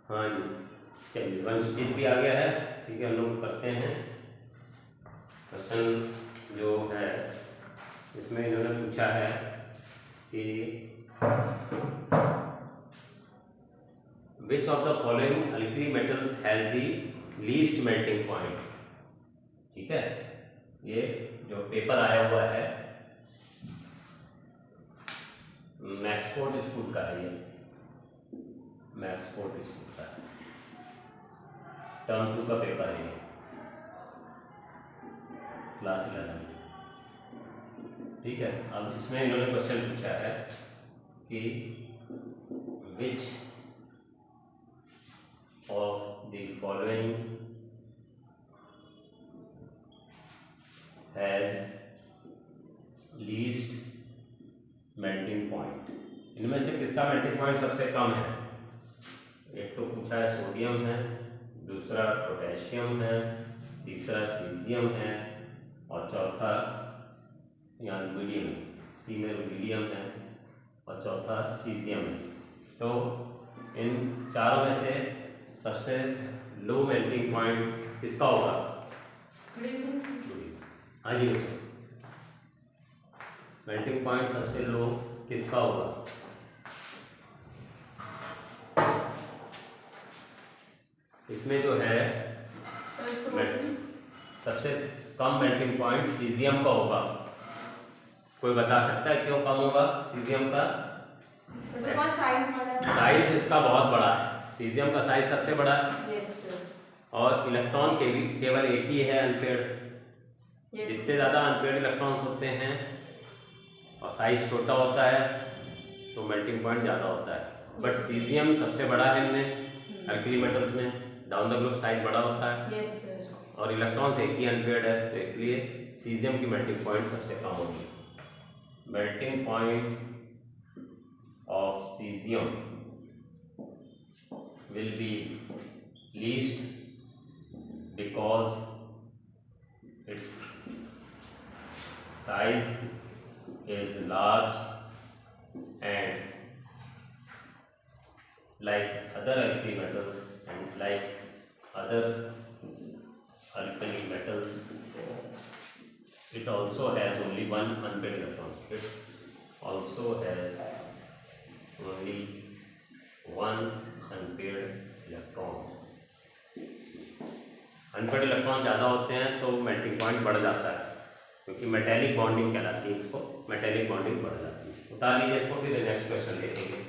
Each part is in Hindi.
हाँ जी, चलिए वंशजीत भी आ गया है। ठीक है, हम लोग करते हैं क्वेश्चन जो है इसमें इन्होंने पूछा है कि which of the following alkali metals has the least melting point. ठीक है, ये जो पेपर आया हुआ है मैक्सफोर्ड स्कूल का है, ये मैक्सफोर्ड स्कूल का है, टर्म 2 का पेपर है, क्लास 11। ठीक है, अब इसमें इन्होंने क्वेश्चन पूछा है कि which of the following has least melting point. इनमें से किसका मेल्टिंग पॉइंट सबसे कम है। एक तो पूछा है सोडियम है, दूसरा पोटेशियम है, तीसरा सीजियम है और चौथा यहाँ रुबिडियम, सी में रुबिडियम है और चौथा सीजियम है। तो इन चारों में से सबसे लो मेल्टिंग पॉइंट किसका होगा। हाँ जी, मेल्टिंग पॉइंट सबसे लो किसका होगा। इसमें जो है सबसे कम मेल्टिंग पॉइंट सीजियम का होगा। कोई बता सकता है क्यों कम होगा सीजियम का। साइज इसका बहुत बड़ा है, सीजियम का साइज सबसे बड़ा है और इलेक्ट्रॉन के भी केवल एक ही है अनपेयर्ड। जितने ज़्यादा अनपेयर्ड इलेक्ट्रॉन्स होते हैं और साइज छोटा होता है तो मेल्टिंग पॉइंट ज़्यादा होता है। बट सीजियम सबसे बड़ा है इनमें अल्कली मेटल्स में, डाउन द ग्रुप साइज बड़ा होता है और इलेक्ट्रॉन्स एक ही अनपेयर्ड है, तो इसलिए सीजियम की मेल्टिंग पॉइंट सबसे कम होगी। Melting point of caesium will be least because its size is large and like other alkali metals and like other alkali metals, it also has only one unpaired electron. It also has only one unpaired electron. Unpaired electron ज़्यादा होते हैं तो मेल्टिंग पॉइंट बढ़ जाता है, क्योंकि मेटेलिक बॉन्डिंग कहलाती है, इसको मेटेलिक बॉन्डिंग बढ़ जाती है। उतार लीजिए इसको, फिर नेक्स्ट क्वेश्चन देखेंगे।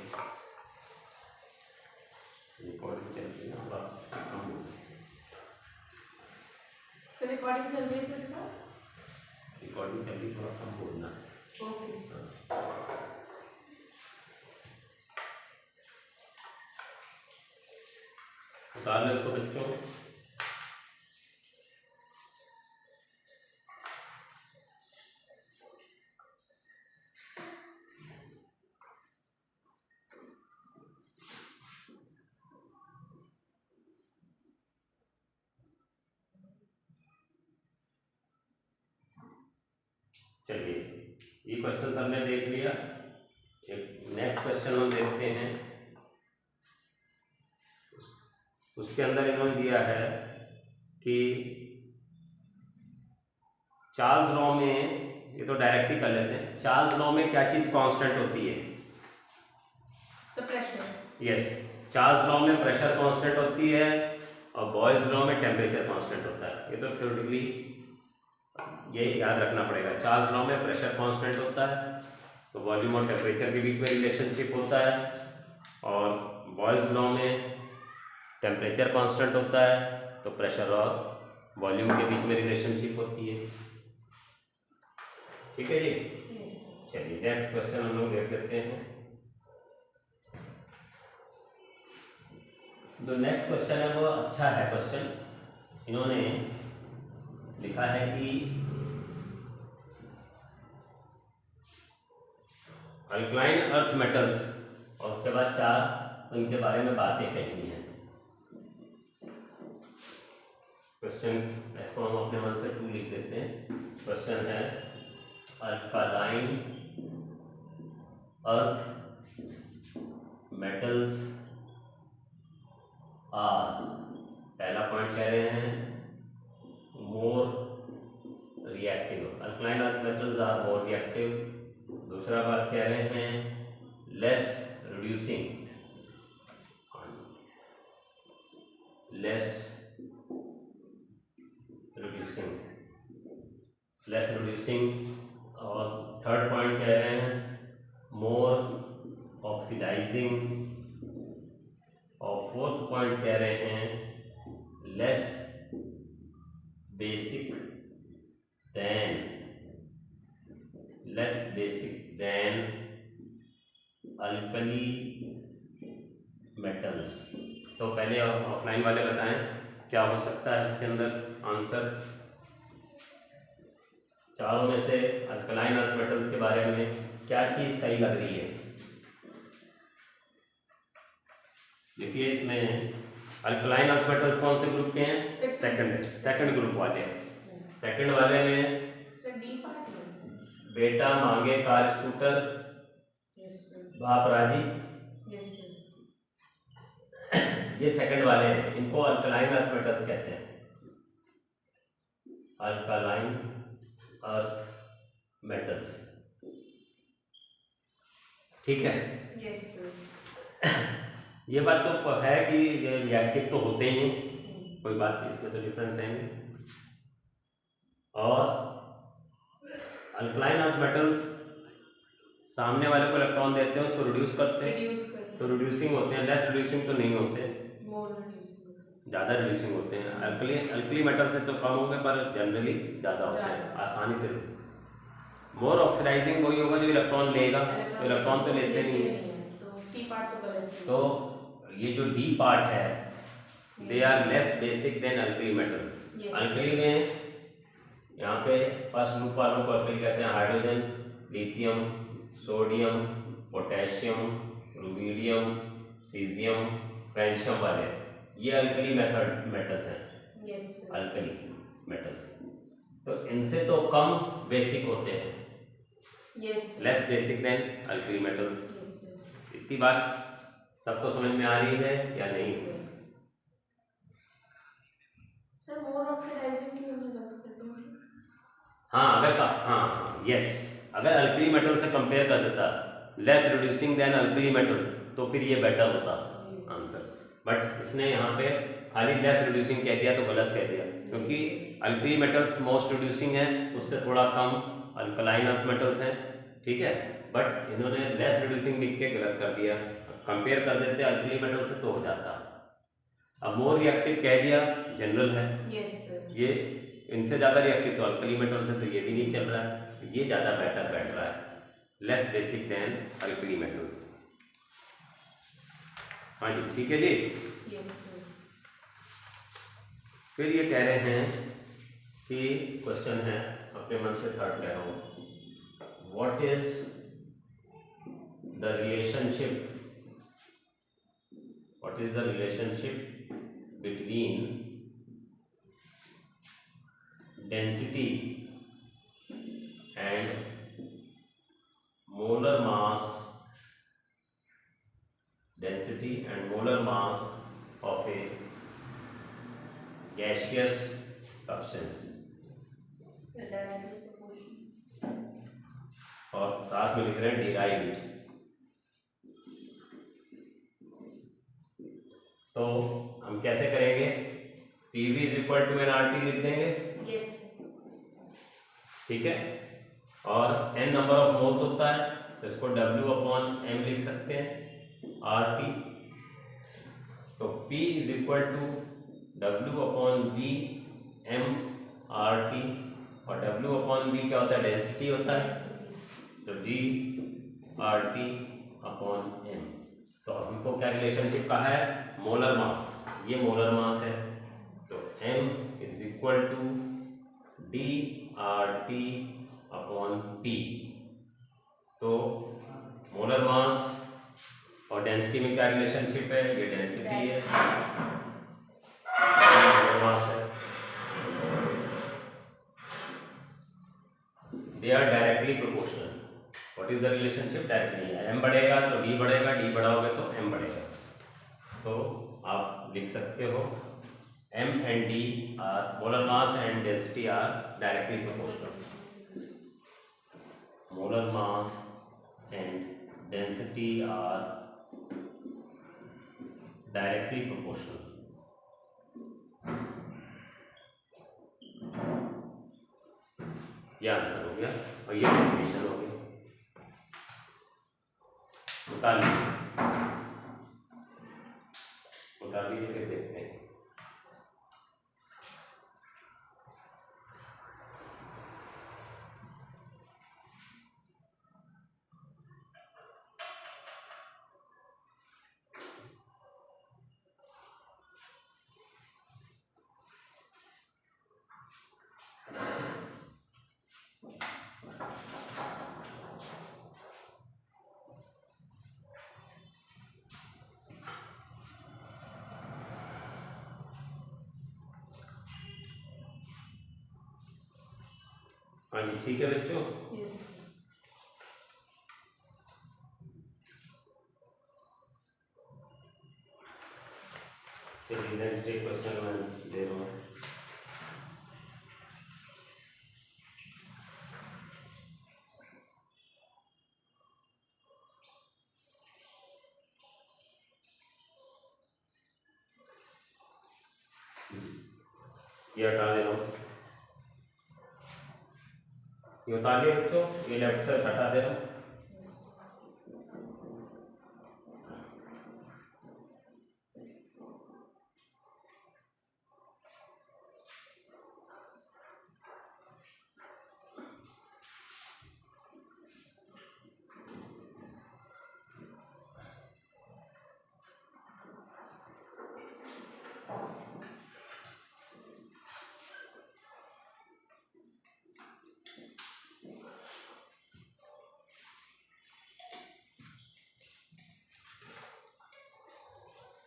रिकॉर्डिंग चल रही है, थोड़ा कम बोलना। उतार लो इसको बच्चों। चलिए, ये क्वेश्चन हमने देख लिया। एक नेक्स्ट क्वेश्चन हम देखते हैं। उसके अंदर इन्होंने दिया है कि चार्ल्स लॉ में, ये तो डायरेक्ट ही कर लेते हैं, चार्ल्स लॉ में क्या चीज कांस्टेंट होती है। प्रेशर। यस, चार्ल्स लॉ में प्रेशर कांस्टेंट होती है और बॉयल्स लॉ में टेम्परेचर कांस्टेंट होता है। ये तो थ्योरेटिकली ये याद रखना पड़ेगा। चार्ल्स लॉ में प्रेशर कांस्टेंट होता है तो वॉल्यूम और टेम्परेचर के बीच में रिलेशनशिप होता है, और बॉयल्स लॉ में टेम्परेचर कांस्टेंट होता है तो प्रेशर और वॉल्यूम के बीच में रिलेशनशिप होती है। ठीक है जी, चलिए नेक्स्ट क्वेश्चन हम लोग देख लेते हैं। जो नेक्स्ट क्वेश्चन है वो अच्छा है क्वेश्चन। इन्होंने लिखा है कि अल्कलाइन अर्थ मेटल्स, और उसके बाद 4 उनके बारे में बातें कही हैं। क्वेश्चन इसको हम अपने मन से 2 लिख देते हैं। क्वेश्चन है अल्कालाइन अर्थ मेटल्स आर, पहला पॉइंट कह रहे हैं more reactive, alkaline earth metals are more reactive. दूसरा बात कह रहे हैं लेस रिड्यूसिंग, लेस रिड्यूसिंग। और थर्ड पॉइंट कह रहे हैं मोर ऑक्सीडाइजिंग। और फोर्थ पॉइंट कह रहे हैं less basic than alkali metals. तो पहले ऑफलाइन वाले बताएं क्या हो सकता है इसके अंदर आंसर। चारों में से अल्कलाइन अर्थ मेटल्स के बारे में क्या चीज सही लग रही है? देखिए इसमें अल्कलाइन अर्थ मेटल्स कौन से ग्रुप के हैं? सेकंड ग्रुप वाले। सेकंड वाले में बेटा मांगे कार स्कूटर, बाप राजी, ये सेकंड वाले हैं, इनको अल्कलाइन अर्थ मेटल्स कहते हैं। अल्कलाइन अर्थ मेटल्स, ठीक है। ये बात तो है कि ये रिएक्टिव तो होते ही हैं, कोई बात नहीं, इसमें तो डिफरेंस है नहीं। और अल्कलाइन अर्थ मेटल्स सामने वाले को इलेक्ट्रॉन देते हैं, उसको रिड्यूस करते हैं, तो रिड्यूसिंग होते हैं। लेस रिड्यूसिंग तो नहीं होते, ज़्यादा रिड्यूसिंग होते हैं। अल्कली मेटल से तो कम होंगे पर जनरली ज़्यादा होते हैं, आसानी से। मोर ऑक्सीडाइजिंग वही होगा जो इलेक्ट्रॉन लेगा, तो इलेक्ट्रॉन तो लेते नहीं है। तो ये जो डी पार्ट है they are less basic than alkali metals. Alkali में यहाँ पे फर्स्ट ग्रुप वालों को अल्कली कहते हैं। Hydrogen, lithium, sodium, potassium, rubidium, caesium, francium वाले, ये अल्कली मेटल्स हैं। अल्कली मेटल्स तो इनसे तो कम बेसिक होते हैं, less basic than alkali metals. इतनी बात सबको समझ में आ रही है या नहीं? सर मोर ऑक्सीडाइजिंग की हमने बात करते हैं। हाँ यस, अगर अल्कली मेटल से कंपेयर कर देता less reducing than alkali metals तो फिर ये बेटर होता आंसर। बट इसने यहाँ पे खाली लेस रिड्यूसिंग कह दिया तो गलत कह दिया, क्योंकि अल्कली मेटल्स मोस्ट रिड्यूसिंग है, उससे थोड़ा कम अल्कलाइन अर्थ मेटल्स हैं, ठीक है। बट इन्होंने लेस रिड्यूसिंग लिख के गलत कर दिया। कंपेयर कर देते अल्कली मेटल से तो हो जाता। अब मोर रिएक्टिव कह दिया, जनरल है। ये इनसे ज़्यादा रिएक्टिव तो अल्कली मेटल से, तो ये भी नहीं चल रहा है, ये ज़्यादा बेटर बैठ रहा है, less basic than alkali metals. हाँ जी, ठीक है जी। फिर ये कह रहे हैं कि क्वेश्चन है, अपने मन से थर्ड कह रहा हूँ, what is the relationship between density and molar mass of a gaseous substance। और साथ में लिख रहे हैं डिराइव्ड। तो हम कैसे करेंगे? PV = nRT लिख देंगे, ठीक है। और n नंबर ऑफ मोल्स होता है तो इसको W/m लिख सकते हैं, RT। तो P = W/V mRT, और W/V क्या होता है? डेंसिटी होता है, तो dRT/m। तो हमको क्या रिलेशनशिप कहा है? मोलर मास, ये मोलर मास है, तो m = dRT/P। तो मोलर मास और डेंसिटी में क्या रिलेशनशिप है? ये डेंसिटी है, मोलर मास है, they are directly proportional. What is the relationship? Directly. m बढ़ेगा तो d बढ़ेगा, d बढ़ाओगे तो m बढ़ेगा। तो आप लिख सकते हो M and D are molar mass and density are directly proportional. Molar mass and density are directly proportional. ये आंसर हो गया और ये कंडीशन हो गई। उतार लीजिए फिर देखते हैं। हाँ जी ठीक है बच्चों। यस चलिए नेक्स्ट एक क्वेश्चन मैं दे रहा हूँ। ये हटा दे रहा हूँ, ये उतार लिया बच्चों, ये लेफ्ट साइड हटा दे रहा हूँ।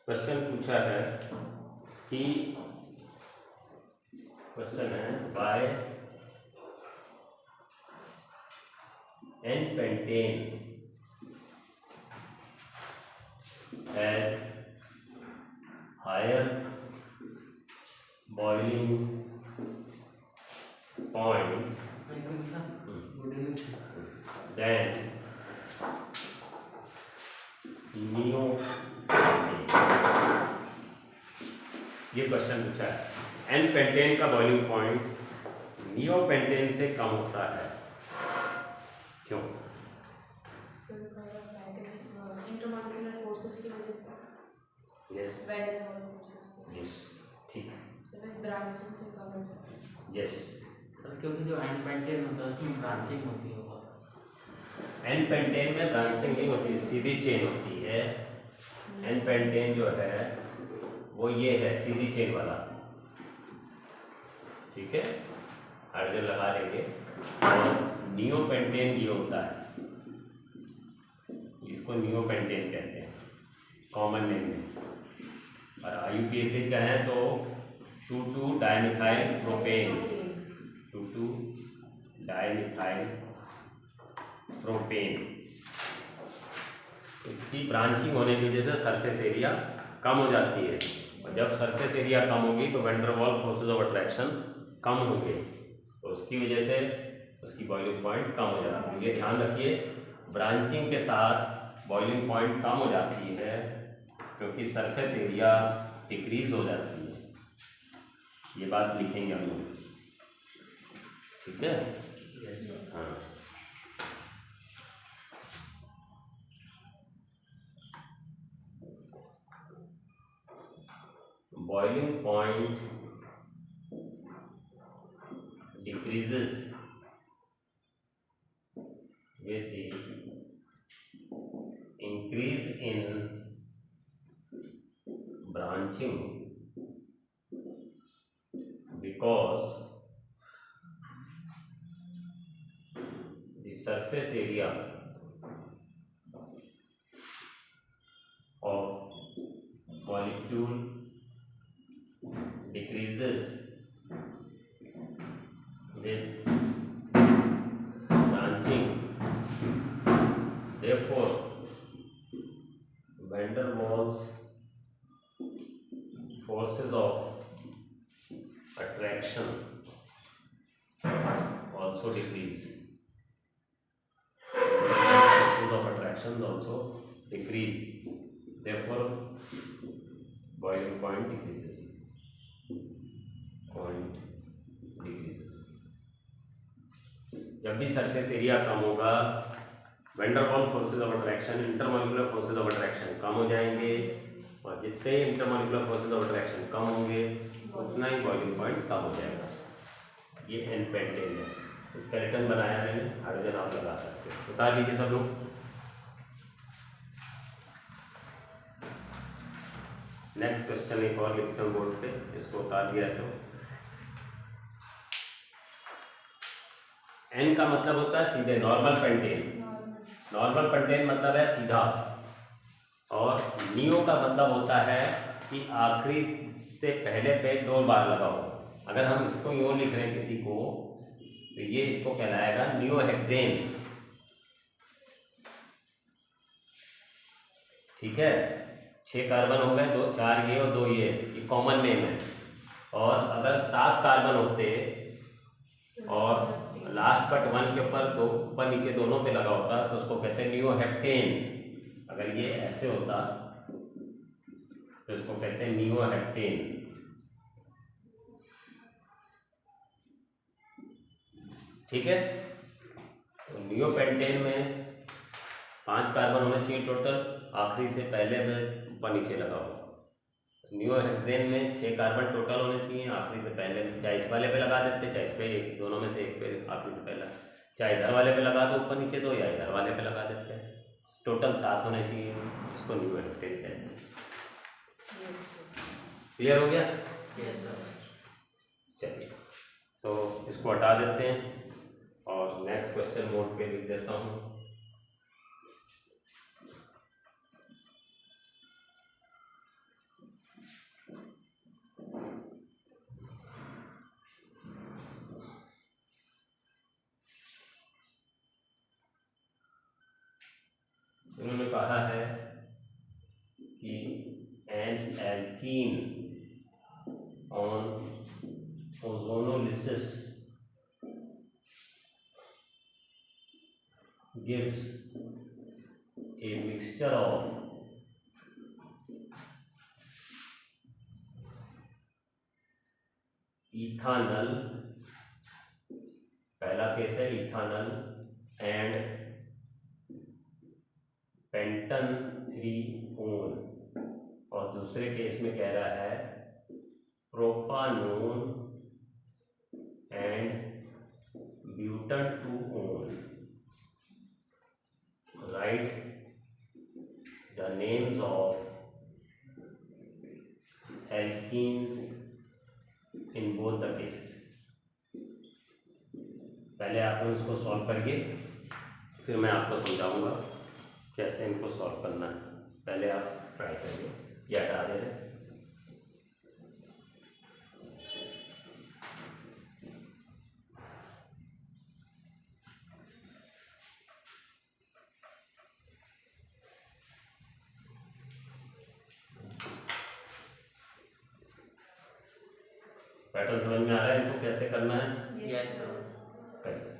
क्वेश्चन पूछा है कि क्वेश्चन है why N pentane has higher boiling point than neo. ये क्वेश्चन पूछा है एन पेंटेन का बॉइलिंग पॉइंट नियो पेंटेन से कम होता है, क्यों? इंटरमॉलिक्यूलर फोर्सेस की वजह से। Yes van der Waals forces. Yes ठीक, सिर्फ ब्रांचिंग से कम होता है। यस। क्योंकि जो एन पेंटेन होता है उसमें ब्रांचिंग होती है बहुत। एन पेंटेन में ब्रांचिंग नहीं होती, सीधी चेन होती है। एन पेंटेन जो है वो ये है सीधी चेन वाला, ठीक है, हाइड्रोजन लगा लेंगे। और नियो पेंटेन ये होता है, इसको नियो पेंटेन कहते हैं कॉमन नेम में। और आयुक एसिड का है तो 2,2 डाइमिथाइल प्रोपेन, 2,2 डाइमिथाइल प्रोपेन। इसकी ब्रांचिंग होने की वजह से सरफेस एरिया कम हो जाती है, और जब सरफेस एरिया कम होगी तो van der Waals forces of attraction कम होंगे, तो उसकी वजह से उसकी बॉइलिंग पॉइंट कम हो जाती है। ये ध्यान रखिए, ब्रांचिंग के साथ बॉइलिंग पॉइंट कम हो जाती है क्योंकि सरफेस एरिया डिक्रीज हो जाती है। ये बात लिखेंगे हम लोग, ठीक है? हाँ boiling point decreases with the increase in branching because the surface area of molecule decreases with branching, therefore van der Waals forces of attraction also decrease. Forces of attraction also decrease. Therefore, boiling point decreases. जब भी सरफेस एरिया कम होगा, van der Waals forces of attraction, intermolecular forces of attraction कम हो जाएंगे, और जितने इंटरमॉलिक्यूलर फोर्सेज ऑफ अट्रैक्शन कम होंगे उतना ही बॉइलिंग पॉइंट कम हो जाएगा। ये एन पेंटेन है, स्केलेटन बनाया मैंने, हाइड्रोजन आप लगा सकते हो। बता दीजिए सब लोग। नेक्स्ट क्वेश्चन एक और लिखते हैं बोर्ड पे, इसको उतार दिया तो एन का मतलब होता है सीधे, नॉर्मल पेंटेन। नॉर्मल पेंटेन मतलब है सीधा, और नियो का मतलब होता है कि आखिरी से पहले पे 2 बार लगाओ। अगर हम इसको यूं लिख रहे हैं किसी को, तो ये इसको कहलाएगा नियो हेक्सेन। ठीक है, 6 कार्बन हो गए, 2 4 ये और 2 ये कॉमन नेम है। और अगर 7 कार्बन होते और लास्ट कट 1 के ऊपर 2 ऊपर नीचे दोनों पे लगा होता तो उसको कहते हैं नियो हेप्टेन। अगर ये ऐसे होता तो इसको कहते हैं नियो हेप्टेन। ठीक है, तो नियो पेंटेन में 5 कार्बन होने चाहिए टोटल, आखिरी से पहले में ऊपर नीचे लगा हो। नियो हेक्सेन में 6 कार्बन टोटल होने चाहिए, आखिरी से पहले, चाहे इस वाले पे लगा देते, चाहे इस पे, एक दोनों में से एक पे आखिरी से पहला, चाहे इधर वाले पे लगा दो ऊपर नीचे 2, या इधर वाले पे लगा देते हैं। टोटल 7 होने चाहिए, इसको नियो हेक्सेन कहते हैं। क्लियर हो गया? चलिए, तो इसको हटा देते हैं और नेक्स्ट क्वेश्चन बोर्ड पे लिख देता हूँ। उन्होंने कहा है कि N alkene on ozonolysis gives a mixture of ethanol, पहला केस है इथानल, एंड पेंटन 3-ol, और दूसरे केस में कह रहा है propanone and butane 2-ol। Right the names of alkenes in both the cases. पहले आप लोग इसको सॉल्व करिए, फिर मैं आपको समझाऊंगा कैसे इनको सॉल्व करना है। पहले आप ट्राई करिए, ये हटा दे रहे। पैटर्न समझ में आ रहा है इनको कैसे करना है? Yes sir. करिए।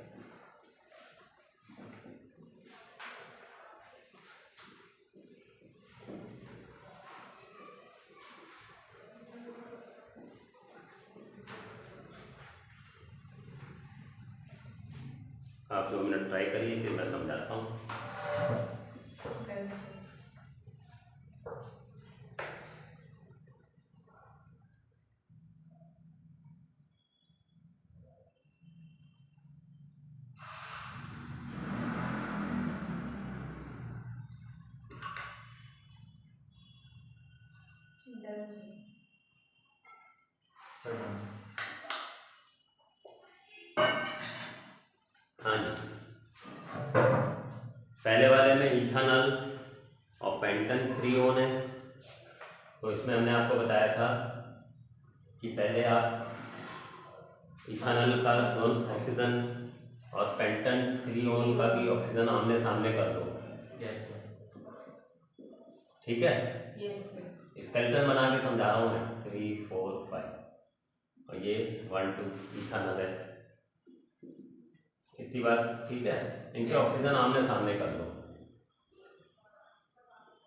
आप 2 मिनट ट्राई करिए, फिर मैं समझाता हूँ। हाँ जी, पहले वाले में इथानल और पेंटन 3-ol है। तो इसमें हमने आपको बताया था कि पहले आप इथानल का ऑक्सीजन और पेंटन 3-ol का भी ऑक्सीजन आमने सामने कर दो। Yes sir. ठीक है, यस सर। स्केलेटन बना के समझा रहा हूँ मैं। 3 4 5 और ये 1 2 इथानल है। इतनी बात ठीक है। इनके ऑक्सीजन आमने सामने कर लो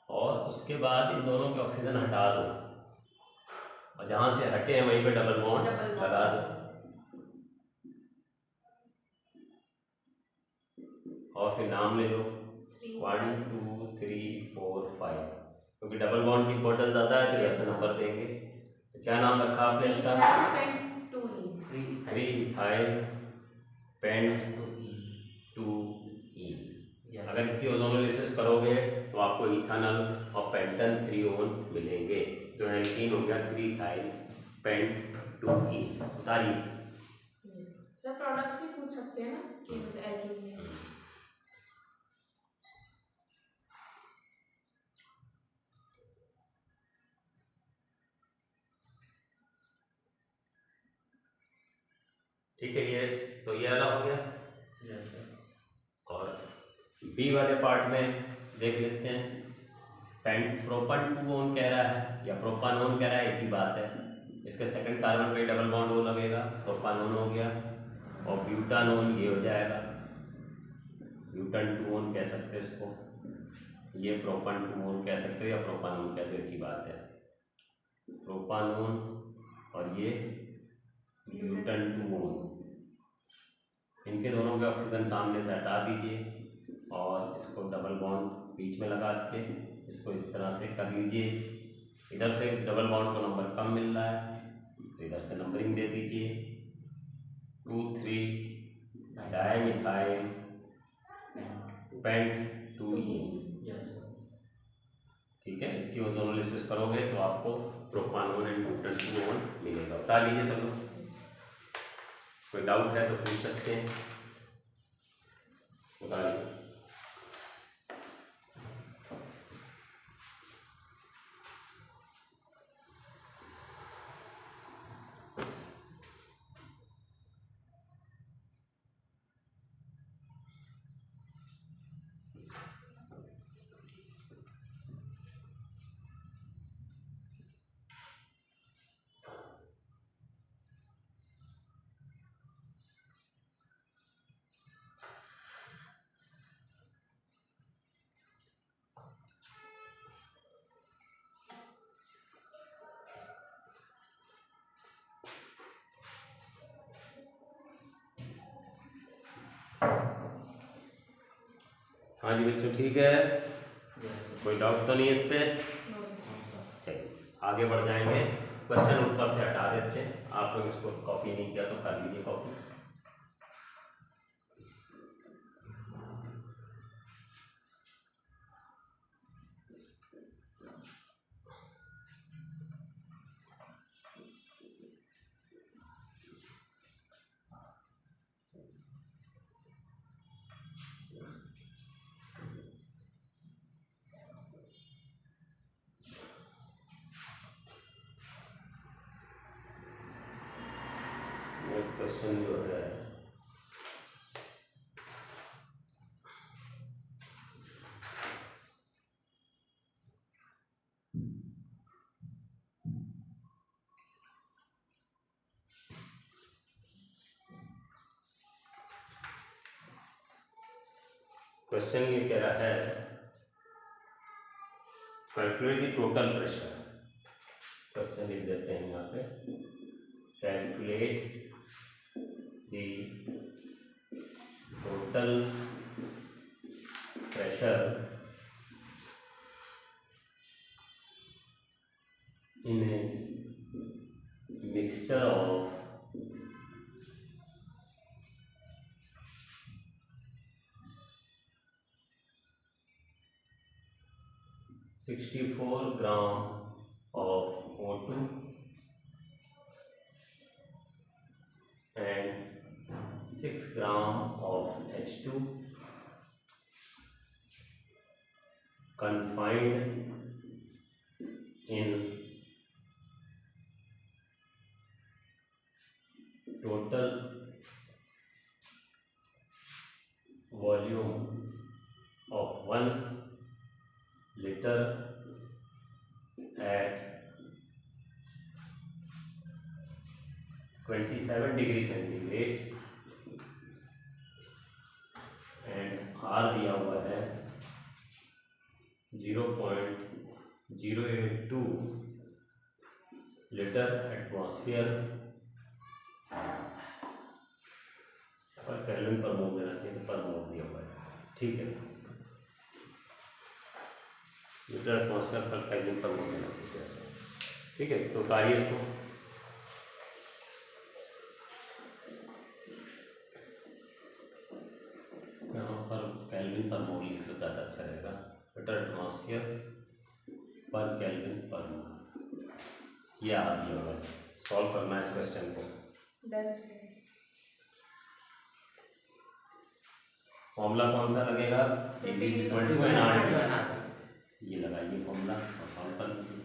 और उसके बाद इन दोनों के ऑक्सीजन हटा दो और जहाँ से हटे हैं वहीं पे डबल बॉन्ड लगा दो और फिर नाम ले लो 1 2 3 4 5 क्योंकि डबल बॉन्ड की इम्पोर्टेंस ज़्यादा है तो वैसे नंबर देंगे। तो क्या नाम रखा आपने इसका? 3-ethyl पेंट-2-ईन। अगर इसकी ओजोनोलिसिस करोगे तो आपको इथानल और पेंटन 3-on मिलेंगे। तो एल्कीन हो गया 3-ethyl पेंट-2-ईन। उतारिए। सर प्रोडक्ट्स भी पूछ सकते हैं ना कि एल्कीन में। ठीक है, ये वाला हो गया। Yes sir. और बी वाले पार्ट में देख लेते हैं। प्रोपन 2-on कह रहा है या प्रोपानोन कह रहा है, एक ही बात है। इसके सेकंड कार्बन पे डबल बॉन्ड वो लगेगा, प्रोपानोन हो गया। और ब्यूटानोन ये हो जाएगा, ब्यूटन 2-on कह सकते हो इसको। ये प्रोपन 2-on कह सकते हो या प्रोपानोन कह दो, एक ही बात है। प्रोपानोन और ये ब्यूटन 2-on, इनके दोनों के ऑक्सीजन सामने से हटा दीजिए और इसको डबल बॉन्ड बीच में लगा के इसको इस तरह से कर लीजिए। इधर से डबल बॉन्ड को नंबर कम मिल रहा है तो इधर से नंबरिंग दे दीजिए 2-3 डायमिथाइल पेंट-2-ईन। ठीक है, इसकी ओजोनोलिसिस करोगे तो आपको प्रोपानोन एंड ब्यूटन 2-on मिलेगा। बता लीजिए सब लोग, कोई डाउट है तो पूछ सकते हैं, बता लीजिए। हाँ जी बच्चों, ठीक है, कोई डाउट तो नहीं इस पे? चलिए आगे बढ़ जाएंगे। क्वेश्चन ऊपर से हटा देते हैं। आप लोग इसको कॉपी नहीं किया तो कर लीजिए कॉपी। नेक्स्ट क्वेश्चन जो है क्वेश्चन ये कह रहा है calculate the total pressure. Question लिख देते हैं यहाँ पे, calculate the total pressure in a mixture of 64 gram of O2 and 6 gram of H2 confined in total volume of 1 liter at 27 degree centigrade and R दिया हुआ है 0.082 लीटर एटमॉस्फेयर पर केल्विन पर मोल देना चाहिए, पर मोल दिया हुआ है। ठीक है, लीटर एटमॉस्फेयर पर केल्विन पर मोल देना चाहिए। ठीक है, तो उतारिए इसको। यहाँ पर केल्विन पर मोल लिख लो, ज़्यादा अच्छा रहेगा। लीटर एटमॉस्फेयर पर केल्विन पर मोल, ये आ गया है। सॉल्व करना है इस क्वेश्चन को। फॉर्मूला कौन सा लगेगा? PV equal to nRT। ये लगाइए फॉर्मूला और सॉल्व कर लीजिए।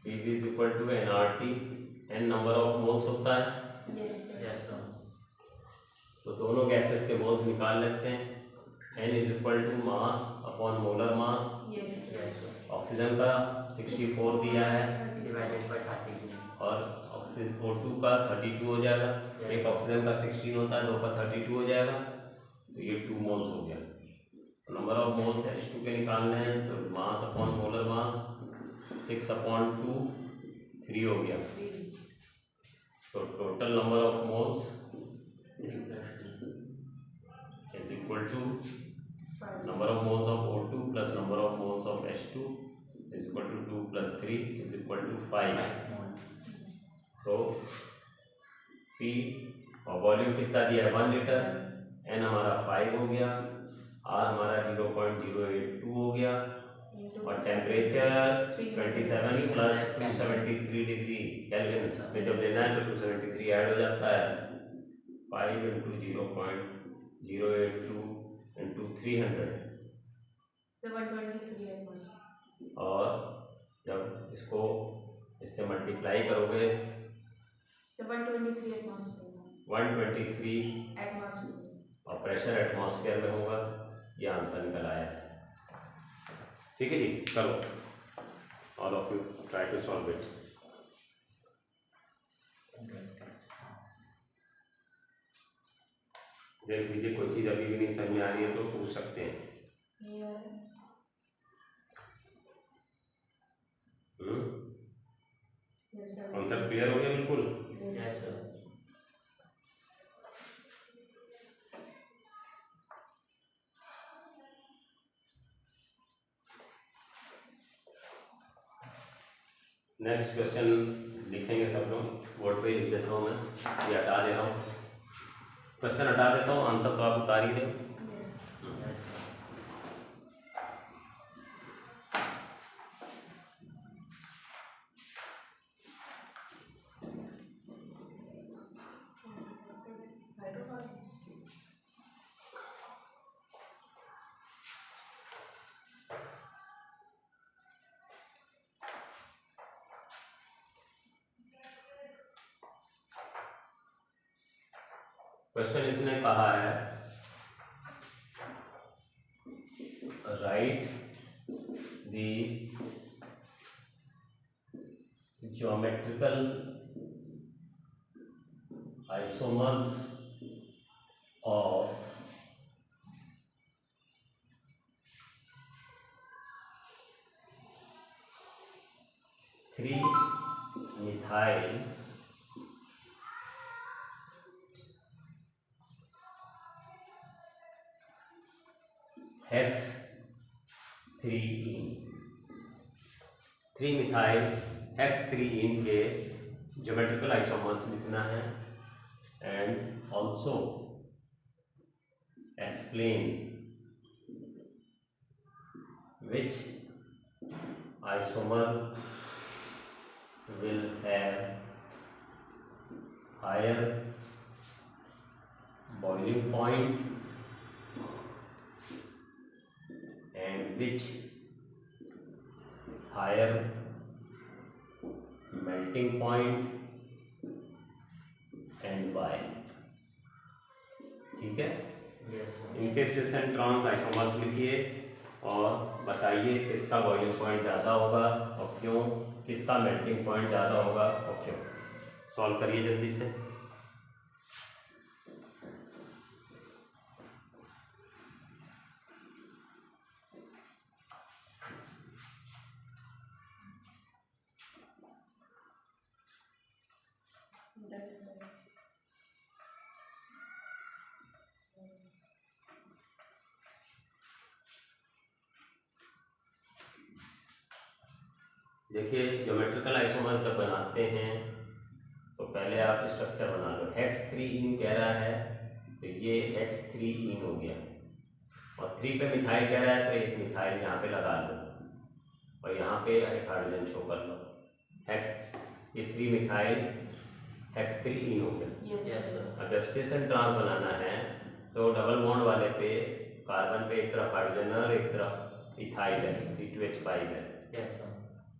PV is equal to nRT, n number of moles होता है। तो दोनों गैसेस के मोल्स निकाल लेते हैं। n is equal to mass upon molar mass. Oxygen का 64 दिया है डिवाइडेड बाय 32 और ऑक्सीजन O2 का 32 हो जाएगा। एक ऑक्सीजन का 16 होता है, 2 का 32 हो जाएगा, तो ये 2 मोल्स हो गया। नंबर ऑफ मोल्स H2 के निकालने हैं, तो मास अपॉन मोलर मास 6/2 3 हो गया। तो total number of moles is equal to number of moles of O2 plus number of moles of H2 is equal to 2 plus 3 is equal to 5. तो P और वॉल्यूम कितना दिया है 1 लीटर, N हमारा 5 हो गया, R हमारा 0.082 हो गया और टेम्परेचर 27 प्लस 273 डिग्री केल्विन में जब लेना है तो 273 ऐड हो जाता है। 5 इंटू 0.082 इंटू 300 और जब इसको इससे मल्टीप्लाई करोगे 123 और प्रेशर एटमॉस्फेयर में होगा, ये आंसर निकल आया। ठीक है जी, करो all of you try to solve it. देख लीजिए, कोई चीज़ अभी भी नहीं समझ में आ रही है तो पूछ सकते हैं। कॉन्सेप्ट क्लियर हो गया बिल्कुल? Yes sir. नेक्स्ट क्वेश्चन लिखेंगे सब लोग, बोर्ड पे लिख देता हूँ मैं, ये हटा दे रहा हूँ, क्वेश्चन हटा देता हूँ, आंसर तो आप उतार ही दो। क्वेश्चन इसने कहा है right the geometrical isomers of three methyl hex 3-ene 3-methyl hex 3-ene के ज्योमेट्रिकल आइसोमर्स लिखना है and also explain which isomer will have higher boiling point and which higher melting point and why। ठीक है, Yes, sir. इनके सिस एंड ट्रांस आइसोमर्स लिखिए और बताइए किसका बॉइलिंग पॉइंट ज़्यादा होगा और क्यों, किसका मेल्टिंग पॉइंट ज़्यादा होगा और क्यों। सॉल्व करिए जल्दी से। देखिए ज्योमेट्रिकल आइसोमर्स जब बनाते हैं तो पहले आप स्ट्रक्चर बना लो। X3 कह रहा है तो ये X3 हो गया और 3 पे मिथाइल कह रहा है तो एक मिथाइल यहाँ पे लगा लो और यहाँ पे एक हाइड्रोजन शो कर लो। ये 3 मिथाइल X3 हो गया। Yes, sir. अब जब सिस एंड ट्रांस बनाना है तो डबल बॉन्ड वाले पे कार्बन पे एक तरफ हाइड्रोजन और एक तरफ इथाइल है, C2H5 है। Yes, sir.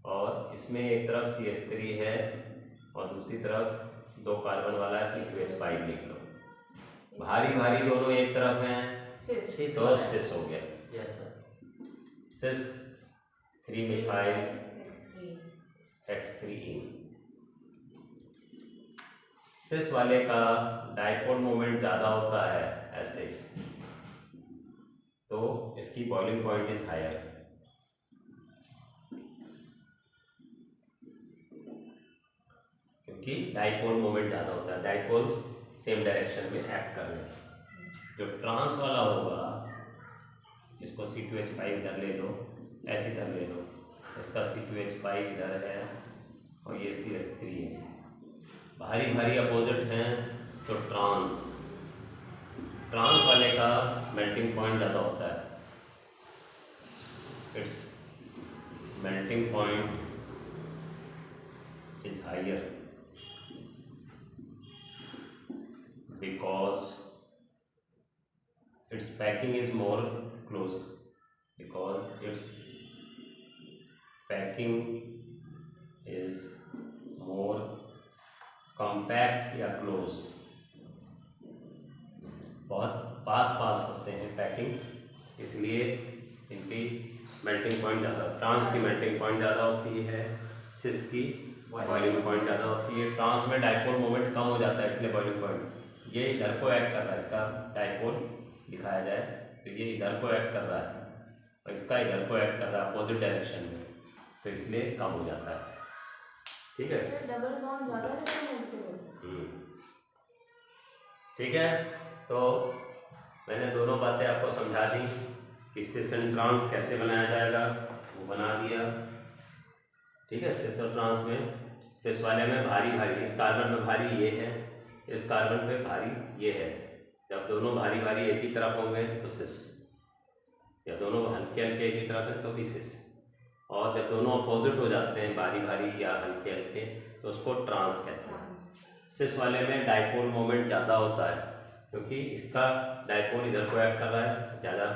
और इसमें एक तरफ CH3 है और दूसरी तरफ 2 कार्बन वाला है C2H5 लिख लो। भारी भारी दोनों एक तरफ हैं सिस तो सिस हो गया। Yes, sir. सिस 3 मिथाइल X3। सिस वाले का डाइपोल मोमेंट ज़्यादा होता है ऐसे, तो इसकी बॉइलिंग पॉइंट इज हायर। क्योंकि डाइपोल मोमेंट ज़्यादा होता है, डाइपोल्स सेम डायरेक्शन में एक्ट कर रहे हैं। जो ट्रांस वाला होगा इसको C2H5 इधर ले लो, H इधर ले लो, इसका C2H5 इधर है और ये CH3 है। भारी भारी अपोजिट हैं तो ट्रांस वाले का मेल्टिंग पॉइंट ज़्यादा होता है। Its melting point is higher because its packing is more close, because its packing is more compact या close, बहुत पास होते हैं पैकिंग, इसलिए इनकी मेल्टिंग पॉइंट ज़्यादा। ट्रांस की मेल्टिंग पॉइंट ज़्यादा होती है, सिस की बॉइलिंग पॉइंट ज़्यादा होती है। ट्रांस में डाइपोल मोमेंट कम हो जाता है इसलिए बॉइलिंग पॉइंट, ये इधर को एक्ट कर रहा है, इसका डाइपोल दिखाया जाए तो ये इधर को एक्ट कर रहा है और इसका इधर को एक्ट कर रहा है अपोजिट डायरेक्शन में, तो इसलिए कम हो जाता है। ठीक है, डबल बॉन्ड ज़्यादा है। ठीक है, तो मैंने दोनों बातें आपको समझा दी कि सिस एंड ट्रांस कैसे बनाया जाएगा, वो बना दिया। ठीक है, सिस और ट्रांस में, सिस वाले में भारी इस कार्बन में भारी ये है, इस कार्बन पे भारी ये है। जब दोनों भारी एक ही तरफ होंगे तो सिस, या दोनों हल्के एक ही तरफ है तो भी सिस, और जब दोनों अपोजिट हो जाते हैं भारी या हल्के तो उसको ट्रांस कहते हैं। सिस वाले में डाइपोल मोमेंट ज़्यादा होता है क्योंकि इसका डाइपोल इधर को एक्ट कर रहा है ज़्यादा,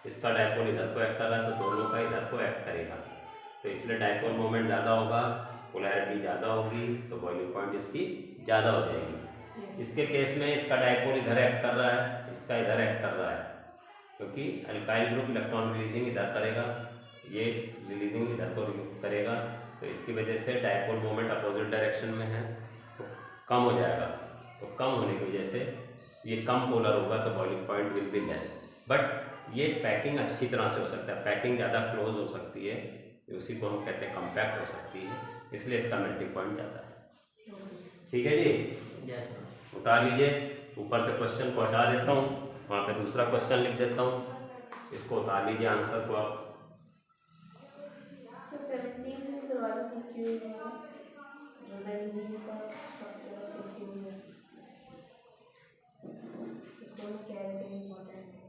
इसका डाइपोल इधर को एक्ट कर रहा है तो दोनों का इधर को एक्ट करेगा, तो इसलिए डाइपोल मोमेंट ज़्यादा होगा, पोलैरिटी ज़्यादा होगी तो बॉइलिंग पॉइंट इसकी ज़्यादा हो जाएगी। इसके केस में इसका डाइपोल इधर एक्ट कर रहा है, इसका इधर एक्ट कर रहा है, क्योंकि अल्काइल ग्रुप इलेक्ट्रॉन रिलीजिंग इधर करेगा, ये रिलीजिंग इधर को करेगा, तो इसकी वजह से डाइपोल मोमेंट अपोजिट डायरेक्शन में है तो कम हो जाएगा। तो कम होने की वजह से ये कम पोलर होगा तो boiling point will be less. But ये पैकिंग अच्छी तरह से हो सकता है, पैकिंग ज़्यादा क्लोज हो सकती है, उसी को हम कहते हैं कम्पैक्ट हो सकती है, इसलिए इसका मेल्टिंग पॉइंट ज़्यादा है। ठीक है जी, उतार लीजिए। ऊपर से क्वेश्चन को हटा देता हूँ, वहाँ पे दूसरा क्वेश्चन लिख देता हूँ, इसको उतार लीजिए आंसर को आप। तो 17 में दोबारा क्यों है जो बेंजीन का स्ट्रक्चर क्यों है, इसको हम कह रहे थे इम्पोर्टेंट है।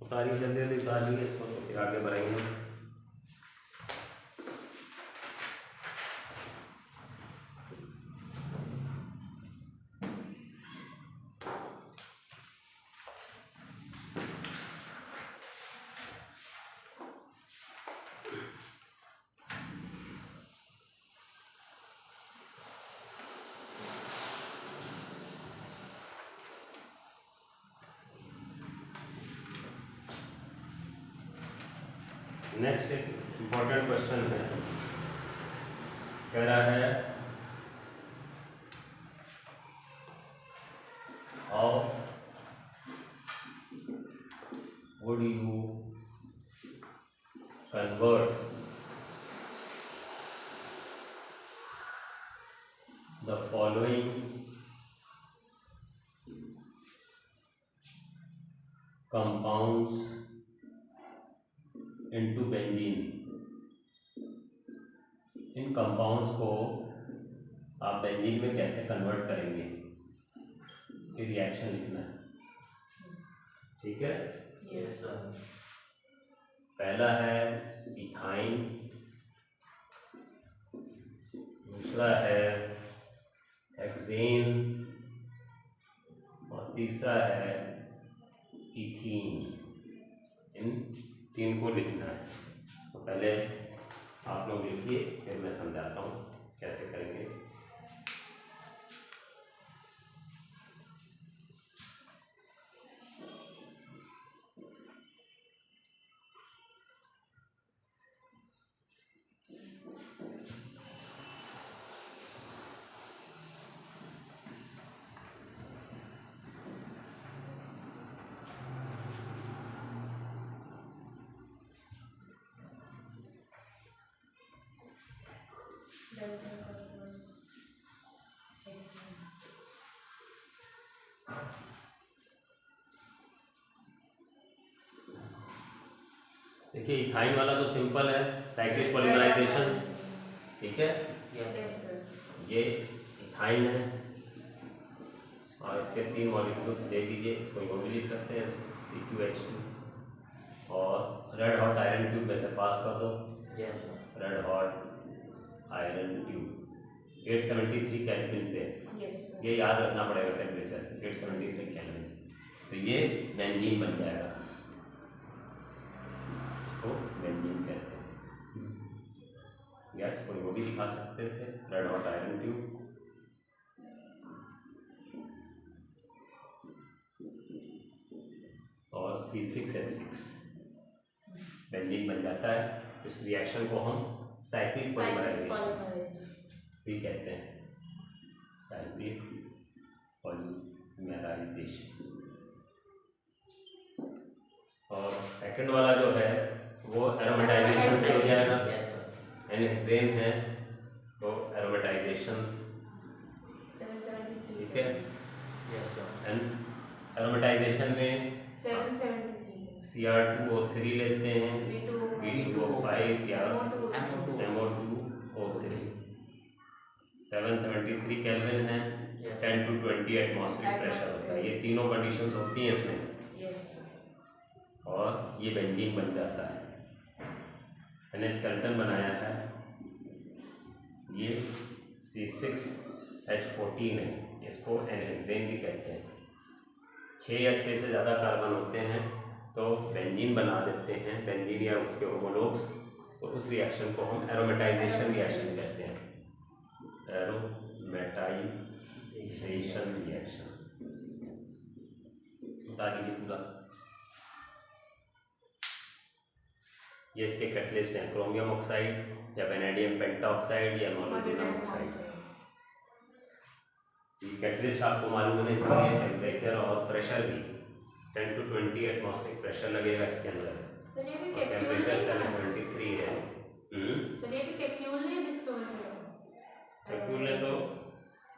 उतारिए जल्दी उतार लीजिए इसको, तो फिर आगे बढ़ेंगे। नेक्स्ट एक इम्पोर्टेंट क्वेश्चन है, कह रहा है how would you convert the following compounds into benzene? In compounds को आप बेंजीन में कैसे कन्वर्ट करेंगे, ये रिएक्शन लिखना है, ठीक है। Yes sir. पहला है इथाइन, दूसरा है हेक्सेन और तीसरा है इथीन। इन तीन को लिखना है। तो पहले आप लोग लिखिए, फिर मैं समझाता हूँ कैसे करेंगे। देखिए इथाइन वाला तो सिंपल है, साइक्लिक पॉलीमराइजेशन, ठीक है। ये इथाइन है और इसके 3 मॉलिक्यूल्स ले लीजिए, इसको वो भी लिख सकते हैं C2H2 और रेड हॉट आयरन ट्यूब में से पास कर दो। Yes sir. Red hot iron tube 873 kelvin पे, ये याद रखना पड़ेगा टेम्परेचर 873 केल्विन। तो ये बेंजीन बन जाएगा, इसको बेंजीन कहते हैं। या इसको वो भी दिखा सकते थे, रेड हॉट आयरन ट्यूब। और C6H6 बेंजीन बन जाता है। इस रिएक्शन को हम साइक्लिक पॉलीमराइजेशन भी कहते हैं, साइक्लिक पॉलीमराइजेशन। और सेकंड वाला जो है वो एरोमेटाइजेशन से हो जाएगा। हेक्सेन है तो एरोमेटाइजेशन, ठीक है। एरोमेटाइजेशन में Cr2O3 लेते हैं, B2O5 या MO2O3। 773 केल्विन है, 10 to 20 एटमॉस्फेरिक प्रेशर होता है। ये तीनों कंडीशंस होती हैं इसमें और ये बेंजीन बन जाता है। मैंने स्केलेटन बनाया है, ये C6H14 है, इसको एनहेक्सेन भी कहते हैं। 6 या 6 से ज़्यादा कार्बन होते हैं तो बेंजीन बना देते हैं, बेंजीन या उसके होमोलॉग्स। तो उस रिएक्शन को हम एरोमेटाइजेशन रिएक्शन कहते हैं, एरोमेटाइजेशन रिएक्शन। बता दीजिए पूरा। ये इसके कैटलिस्ट हैं, क्रोमियम ऑक्साइड या वेनेडियम पेंटाऑक्साइड या मोलिब्डेनम ऑक्साइड। ये कैटलिस्ट आपको मालूम है, इसलिए टेम्परेचर और प्रेशर भी 10 to 20 एटमॉस्फेरिक प्रेशर लगेगा इसके अंदर। टेम्परेचर 773 है। कैप्सूल ने तो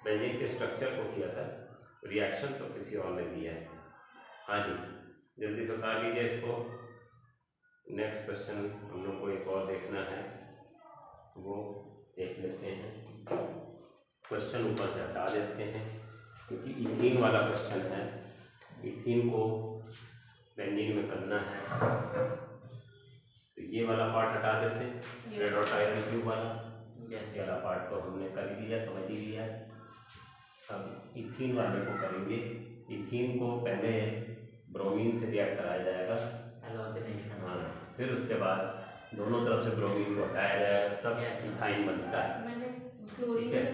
बेंजीन के स्ट्रक्चर को किया था, रिएक्शन तो किसी और ने दिया है। हाँ जी, जल्दी से उतार लीजिए इसको। नेक्स्ट क्वेश्चन हम लोग को एक और देखना है, वो देख लेते हैं। क्वेश्चन ऊपर से हटा देते हैं क्योंकि इथीन वाला क्वेश्चन है। इथीन को बेंजीन में करना है तो ये वाला पार्ट हटा देते हैं, रेड हॉट आयरन ट्यूब वाला। ये वाला पार्ट तो हमने कर ही लिया, समझ ही लिया। अब इथीन वाले को करेंगे। इथीन को पहले ब्रोमीन से रिएक्ट कराया जाएगा, हाँ, फिर उसके बाद दोनों तरफ से ब्रोमीन को हटाया जाएगा, तब इथाइन बनता है। ठीक है,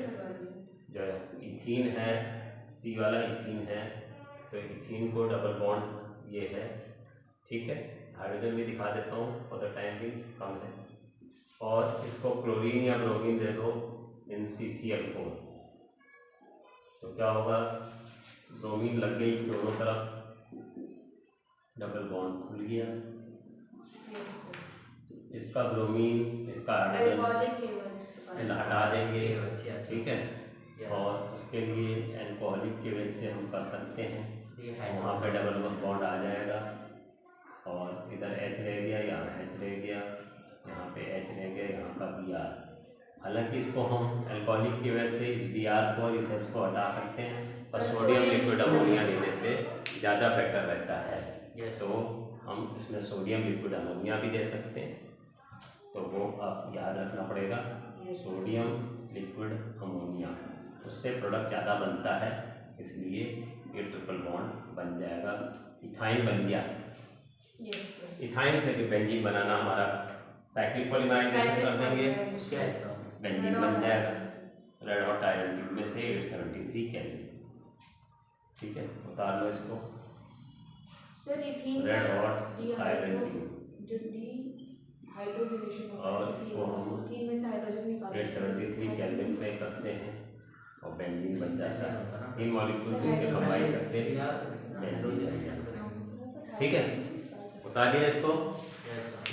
जो इथीन है, सी वाला इथीन है, तो इथीन को डबल बॉन्ड ये है, ठीक है, हाइड्रोजन भी दिखा देता हूँ फॉर द टाइम भी कम है। और इसको क्लोरीन या ब्रोमीन दे दो NCCl4, तो क्या होगा, ब्रोमीन लग गई दोनों तरफ, डबल बॉन्ड खुल गया। इसका ब्रोमीन इसका हाइड्रोजन हटा देंगे, ठीक है। और उसके लिए एल्कोहलिक के वजह से हम कर सकते हैं, वहाँ पे डबल बॉन्ड आ जाएगा और इधर H रह गया, यहाँ H रह गया, यहाँ पे H रह गया, यहाँ का Br। हालांकि इसको हम एल्कोहलिक की वजह से इस Br को इस H को हटा सकते हैं, पर सोडियम लिक्विड अमोनिया लेने से ज़्यादा बेटर रहता है। तो हम इसमें सोडियम लिक्विड अमोनिया भी दे सकते हैं, तो वो आप याद रखना पड़ेगा, सोडियम लिक्विड अमोनिया, उससे प्रोडक्ट ज़्यादा बनता है, इसलिए ये ट्रिपल बॉन्ड बन जाएगा। इथाइन बन गया। इथाइन से भी बेंजीन बनाना हमारा साइक्लिक पॉलीमराइजेशन कर देंगे, बेंजीन बन जाएगा रेड हॉट आयरन ट्यूब में से 873 केल्विन, ठीक है। उतार लो इसको, रेड हॉट आयरन ट्यूब, और इसको हम 873 केल्विन पे करते हैं और बेंजीन बन जाता है। 3 मॉलिक्यूल से कंबाइन करके बेंजीन बन जाता है, ठीक है। उतार लिया इसको।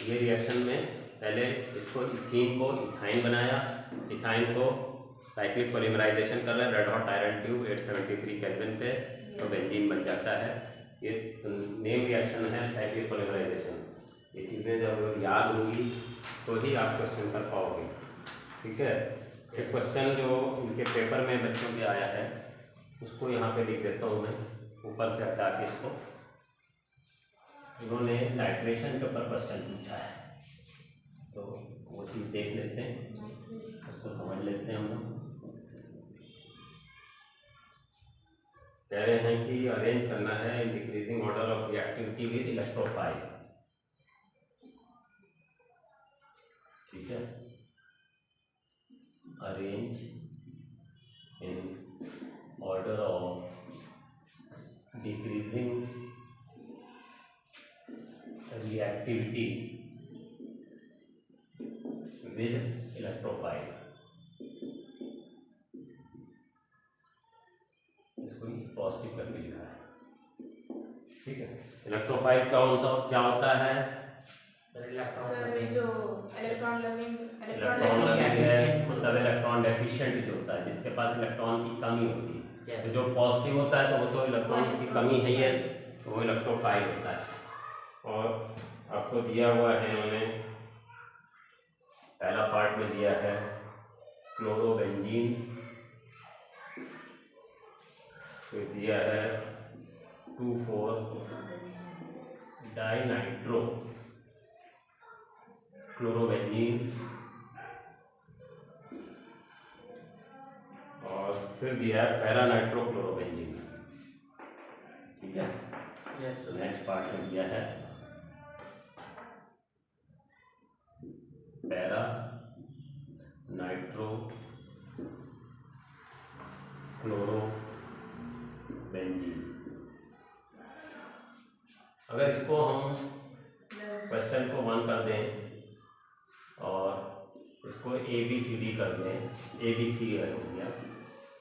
ये रिएक्शन में पहले इसको इथीन को इथाइन बनाया, इथाइन को साइक्लिक पॉलीमराइजेशन कर रहे हैं red hot iron tube 873 kelvin पे, तो बेंजीन बन जाता है। ये नेम रिएक्शन है साइक्लिक पॉलीमराइजेशन। ये चीज़ें जब याद होगी तो ही आप क्वेश्चन कर पाओगे, ठीक है। एक क्वेश्चन जो इनके पेपर में बच्चों के आया है उसको यहाँ पे लिख देता हूँ मैं, ऊपर से हटा के इसको। इन्होंने नाइट्रेशन के ऊपर क्वेश्चन पूछा है, तो वो चीज़ देख लेते हैं, उसको समझ लेते हैं हम लोग। कह रहे हैं कि अरेंज करना है in decreasing order of reactivity with electrophile, ठीक है। Arrange in order of decreasing reactivity with electrophile, इसको पॉजिटिव करके लिखा है, ठीक है। इलेक्ट्रोफाइल क्या होता है, इलेक्ट्रॉन लविंग है, मतलब इलेक्ट्रॉन डेफिशिएंट जो होता है, जिसके पास इलेक्ट्रॉन की कमी होती है। तो जो पॉजिटिव होता है तो वो तो इलेक्ट्रॉन की कमी है ही है, तो वो इलेक्ट्रोफाइल होता है। और आपको दिया हुआ है उन्होंने, पहला पार्ट में दिया है क्लोरोबेंजीन, फिर दिया है 2,4 डाइनाइट्रो क्लोरोबेंजीन, और फिर दिया है पैरा नाइट्रो क्लोरोबेंजीन, ठीक है। नेक्स्ट पार्ट में दिया है पैरा नाइट्रो क्लोरोबेंजीन। अगर इसको हम क्वेश्चन को 1 कर दें और इसको ABCD कर दें, ABC हो गया,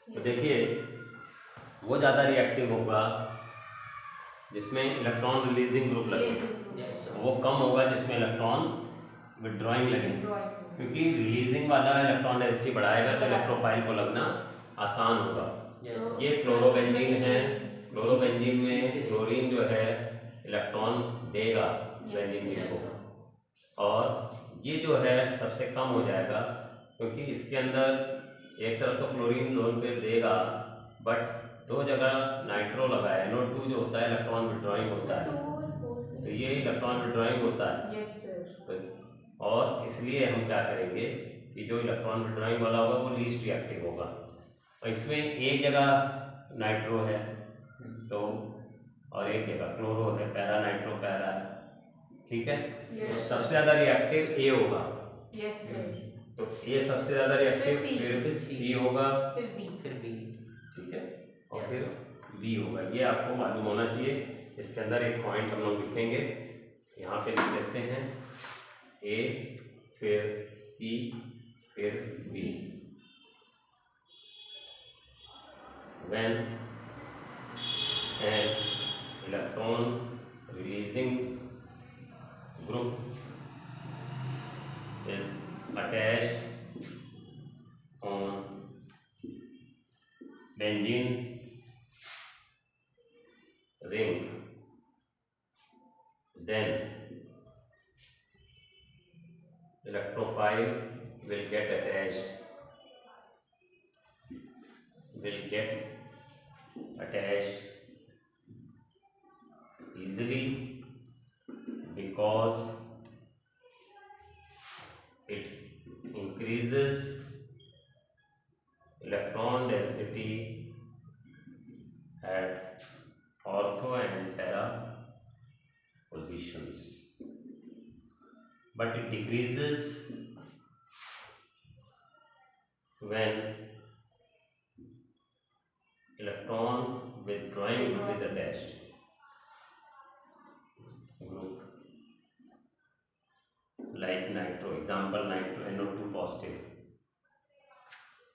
तो देखिए वो ज़्यादा रिएक्टिव होगा जिसमें इलेक्ट्रॉन रिलीजिंग ग्रुप लगे, वो कम होगा जिसमें इलेक्ट्रॉन विड्रॉइंग लगे, क्योंकि रिलीजिंग वाला इलेक्ट्रॉन डेंसिटी बढ़ाएगा तो इलेक्ट्रोफाइल को लगना आसान होगा। ये क्लोरोबेंजीन है, क्लोरोबेंजीन में क्लोरीन जो है इलेक्ट्रॉन देगा बेंजीन को, और ये जो है सबसे कम हो जाएगा, क्योंकि इसके अंदर एक तरफ तो क्लोरीन लोन पेयर देगा, बट 2 जगह नाइट्रो लगा है, NO2 जो होता है इलेक्ट्रॉन विड्रॉइंग होता है, तो ये इलेक्ट्रॉन विड्रॉइंग होता है। तो और इसलिए हम क्या करेंगे कि जो इलेक्ट्रॉन विड्रॉइंग वाला होगा वो लीस्ट रिएक्टिव होगा, और इसमें एक जगह नाइट्रो है तो, और एक जगह क्लोरो है, पैरा नाइट्रो पैरा है, ठीक है। तो सबसे ज़्यादा रिएक्टिव A होगा, तो A सबसे ज़्यादा रिएक्टिव, फिर C होगा, फिर B, ठीक है, और फिर B होगा। ये आपको मालूम होना चाहिए। इसके अंदर एक पॉइंट हम लोग लिखेंगे यहाँ पे लिख लेते हैं A, फिर C, फिर B। When an electron releasing group is attached on benzene ring, then electrophile will get attached easily because it increases electron density at ortho and para positions, but it decreases when electron withdrawing group is attached. Group like nitro, example nitro NO2 positive,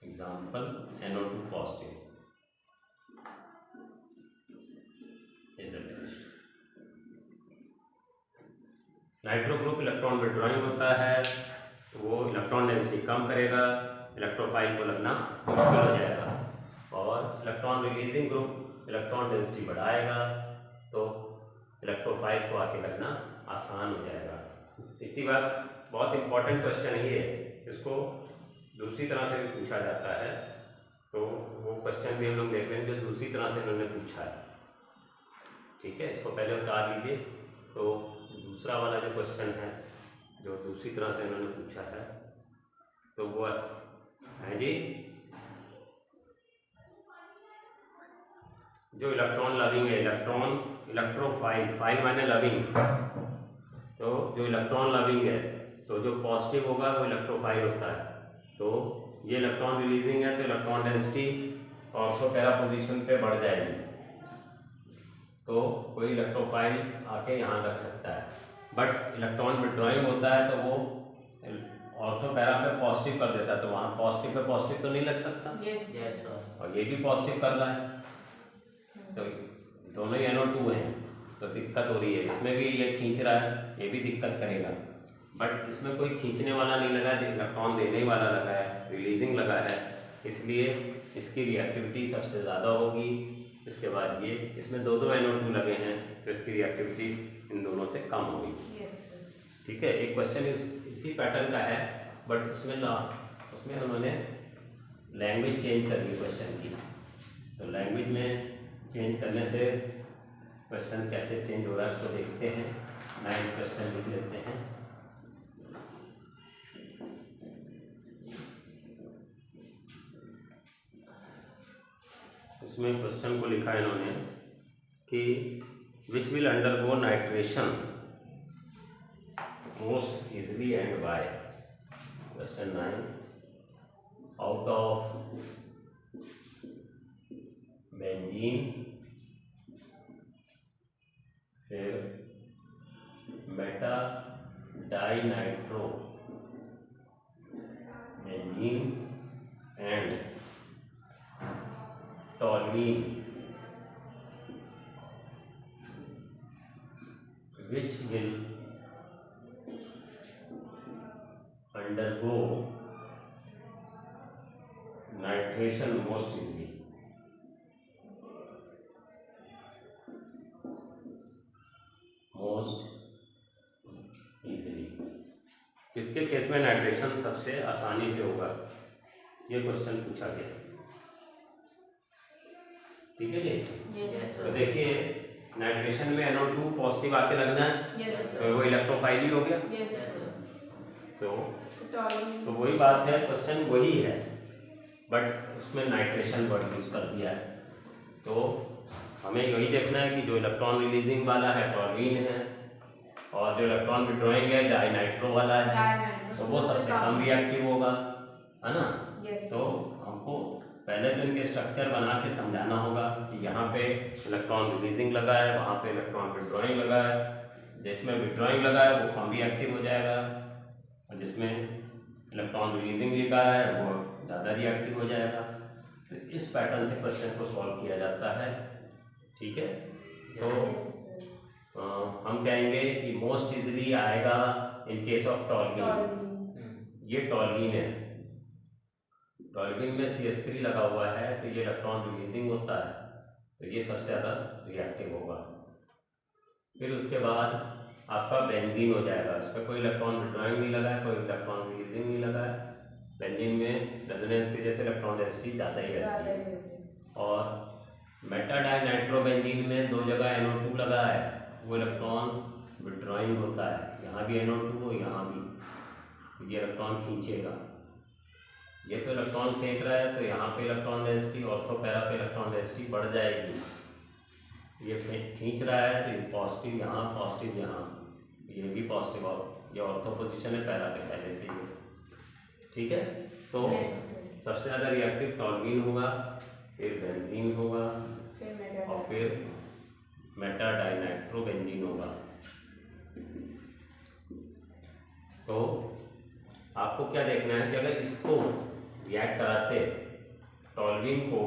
example NO2 positive is attached. Nitro group electron withdrawing होता है तो वो इलेक्ट्रॉन डेंसिटी कम करेगा, इलेक्ट्रोफाइल को लगना मुश्किल हो जाएगा, और electron releasing group electron density बढ़ाएगा तो इलेक्ट्रोफाइल को आके लगना आसान हो जाएगा। इतनी बात बहुत इंपॉर्टेंट क्वेश्चन ये है, इसको दूसरी तरह से भी पूछा जाता है, तो वो क्वेश्चन भी हम लोग देख लेंगे जो दूसरी तरह से इन्होंने पूछा है। ठीक है, इसको पहले उतार लीजिए। तो दूसरा वाला जो क्वेश्चन है जो दूसरी तरह से इन्होंने पूछा है तो वो है जी, जो इलेक्ट्रॉन लविंग है, इलेक्ट्रोफाइल, फाइल माने लविंग, तो जो इलेक्ट्रॉन लविंग है तो जो पॉजिटिव होगा वो इलेक्ट्रोफाइल होता है। तो ये इलेक्ट्रॉन रिलीजिंग है तो electron density ortho para position पे बढ़ जाएगी, तो कोई इलेक्ट्रोफाइल आके यहाँ लग सकता है। बट इलेक्ट्रॉन विड्रॉइंग होता है तो वो ऑर्थो पैरा पे पॉजिटिव कर देता है, तो वहाँ पॉजिटिव पे पॉजिटिव तो नहीं लग सकता। Yes sir. और ये भी पॉजिटिव कर रहा है, तो दोनों ही NO2 हैं, तो दिक्कत हो रही है। इसमें भी ये खींच रहा है, ये भी दिक्कत करेगा, बट इसमें कोई खींचने वाला नहीं लगा है, इलेक्ट्रॉन देने वाला लगा है, रिलीजिंग लगा है, इसलिए इसकी रिएक्टिविटी सबसे ज़्यादा होगी। इसके बाद ये इसमें दो NO2 लगे हैं तो इसकी रिएक्टिविटी इन दोनों से कम होगी। ठीक है, एक क्वेश्चन इसी पैटर्न का है, बट उसमें उन्होंने लैंग्वेज चेंज कर दी क्वेश्चन की। तो लैंग्वेज में चेंज करने से क्वेश्चन कैसे चेंज हो रहा है उसको देखते हैं। 9 क्वेश्चन लिख लेते हैं। इसमें क्वेश्चन को लिखा है इन्होंने कि which will undergo nitration most easily and by. Question 9, out of benzene, फिर meta di nitro benzene and toluene, which will undergo nitration most easily। किसके केस में नाइट्रेशन सबसे आसानी से होगा, ये क्वेश्चन पूछा गया। ठीक है जी। तो देखिए नाइट्रेशन में NO2 पॉजिटिव आके लगना है, तो वो इलेक्ट्रोफाइल ही हो गया। तो वही बात है, क्वेश्चन वही है, बट उसमें नाइट्रेशन वर्ड यूज कर दिया है। तो हमें यही देखना है कि जो इलेक्ट्रॉन रिलीजिंग वाला है टॉल्यूइन है, और जो इलेक्ट्रॉन विड्रॉइंग है डाइनाइट्रो वाला है, तो वो सबसे कम रिएक्टिव होगा, है ना। तो हमको पहले तो इनके स्ट्रक्चर बना के समझाना होगा कि यहाँ पे इलेक्ट्रॉन रिलीजिंग लगा है, वहाँ पे इलेक्ट्रॉन विड्रॉइंग लगा है, जिसमें विड्रॉइंग लगा है वो कम रिएक्टिव हो जाएगा, और जिसमें इलेक्ट्रॉन रिलीजिंग लिखा है वो ज़्यादा रिएक्टिव हो जाएगा। तो इस पैटर्न से क्वेश्चन को सॉल्व किया जाता है। ठीक है, तो हम कहेंगे कि मोस्ट इजीली आएगा इन केस ऑफ टॉल्यूइन। ये टॉल्यूइन है, टॉल्यूइन में CH3 लगा हुआ है तो ये इलेक्ट्रॉन रिलीजिंग होता है, तो ये सबसे ज़्यादा रिएक्टिव होगा। फिर उसके बाद आपका बेंजीन हो जाएगा, इस पर कोई इलेक्ट्रॉन विड्रॉइंग नहीं लगा है, कोई इलेक्ट्रॉन रिलीजिंग नहीं लगा है। बेंजीन में रेजोनेंस की जैसे इलेक्ट्रॉन डेंसिटी ज़्यादा ही रहती है। और मेटा डाइनाइट्रोबेंजीन में 2 जगह NO2 लगा है, वो इलेक्ट्रॉन विड्रॉइंग होता है, यहाँ भी NO2 हो यहाँ भी, ये इलेक्ट्रॉन खींचेगा। ये तो इलेक्ट्रॉन फेंक रहा है तो यहाँ पे इलेक्ट्रॉन डेंसिटी, ऑर्थो पैरा पे इलेक्ट्रॉन डेंसिटी बढ़ जाएगी। ये खींच रहा है तो ये पॉजिटिव यहाँ, पॉजिटिव यहाँ, ये भी पॉजिटिव, और ये ऑर्थो पोजीशन है पैरा पे पहले से ही। ठीक है, तो सबसे ज़्यादा रिएक्टिव टॉल्यूइन होगा, फिर बेंजीन होगा, और फिर मेटा डाइनाइट्रोबेंजीन होगा। तो आपको क्या देखना है कि अगर इसको रिएक्ट कराते टॉल्यूइन को,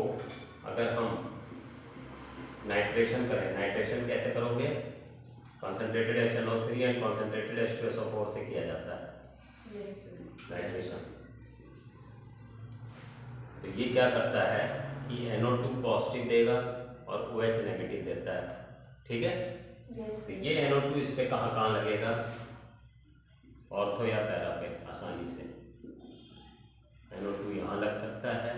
अगर हम नाइट्रेशन करें, नाइट्रेशन कैसे करोगे? Concentrated HNO3 and concentrated H2SO4 से किया जाता है नाइट्रेशन। तो ये क्या करता है कि NO2 पॉजिटिव देगा और OH नेगेटिव देता है। ठीक है, तो ये NO2 इस पे कहाँ कहाँ लगेगा? ऑर्थो या पैरा पे आसानी से। NO2 यहाँ लग सकता है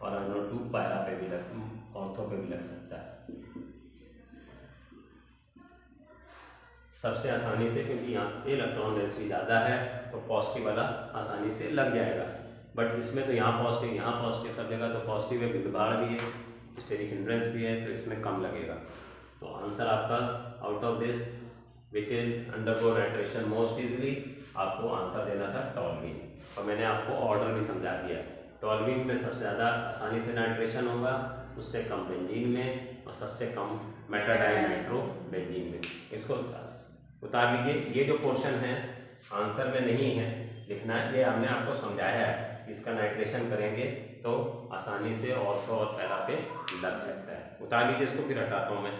और NO2 पैरा पे भी ऑर्थो पे भी लग सकता है सबसे आसानी से, क्योंकि यहाँ पे इलेक्ट्रॉन डेंसिटी ज़्यादा है तो पॉजिटिव वाला आसानी से लग जाएगा। बट इसमें तो यहाँ पॉजिटिव सब जगह तो पॉजिटिव है, भीड़भाड़ भी है, स्टेरिक हिंड्रेंस भी है, तो इसमें कम लगेगा। तो आंसर आपका out of this which is undergo nitration most easily, आपको आंसर देना था टॉल्यूइन। और मैंने आपको ऑर्डर भी समझा दिया। टॉल्यूइन में सबसे ज़्यादा आसानी से नाइट्रेशन होगा, उससे कम बेंजीन में, और सबसे कम मेटा डाइनाइट्रोबेंजीन में। इसको उतार लीजिए। ये जो पोर्शन है आंसर में नहीं है लिखना है, ये हमने आपको समझाया है। इसका नाइट्रेशन करेंगे तो आसानी से ऑर्थो और पैरा पे लग सकता है। उतार लीजिए इसको, फिर हटाता हूँ मैं।